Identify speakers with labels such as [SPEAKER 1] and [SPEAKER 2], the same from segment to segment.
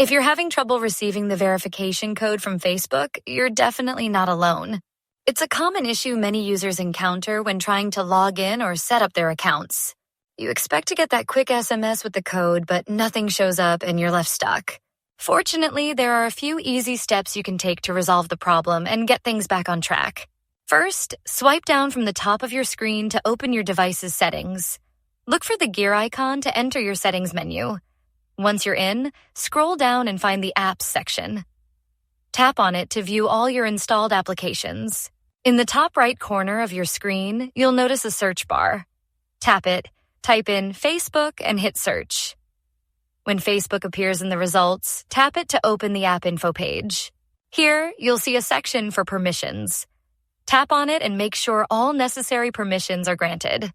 [SPEAKER 1] If you're having trouble receiving the verification code from Facebook, you're definitely not alone. It's a common issue many users encounter when trying to log in or set up their accounts. You expect to get that quick SMS with the code, but nothing shows up and you're left stuck. Fortunately, there are a few easy steps you can take to resolve the problem and get things back on track. First, swipe down from the top of your screen to open your device's settings. Look for the gear icon to enter your settings menu. Once you're in, scroll down and find the Apps section. Tap on it to view all your installed applications. In the top right corner of your screen, you'll notice a search bar. Tap it, type in Facebook, and hit search. When Facebook appears in the results, tap it to open the app info page. Here, you'll see a section for permissions. Tap on it and make sure all necessary permissions are granted.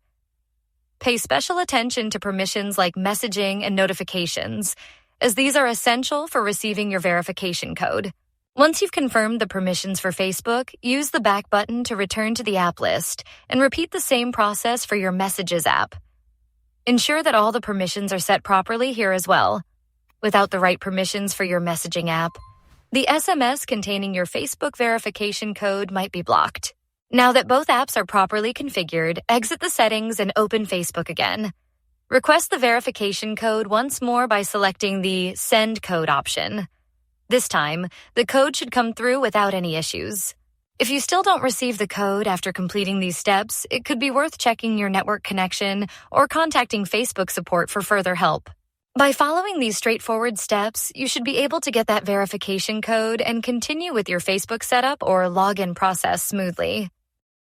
[SPEAKER 1] Pay special attention to permissions like messaging and notifications, as these are essential for receiving your verification code. Once you've confirmed the permissions for Facebook, use the back button to return to the app list and repeat the same process for your Messages app. Ensure that all the permissions are set properly here as well. Without the right permissions for your messaging app, the SMS containing your Facebook verification code might be blocked. Now that both apps are properly configured, exit the settings and open Facebook again. Request the verification code once more by selecting the Send Code option. This time, the code should come through without any issues. If you still don't receive the code after completing these steps, it could be worth checking your network connection or contacting Facebook support for further help. By following these straightforward steps, you should be able to get that verification code and continue with your Facebook setup or login process smoothly.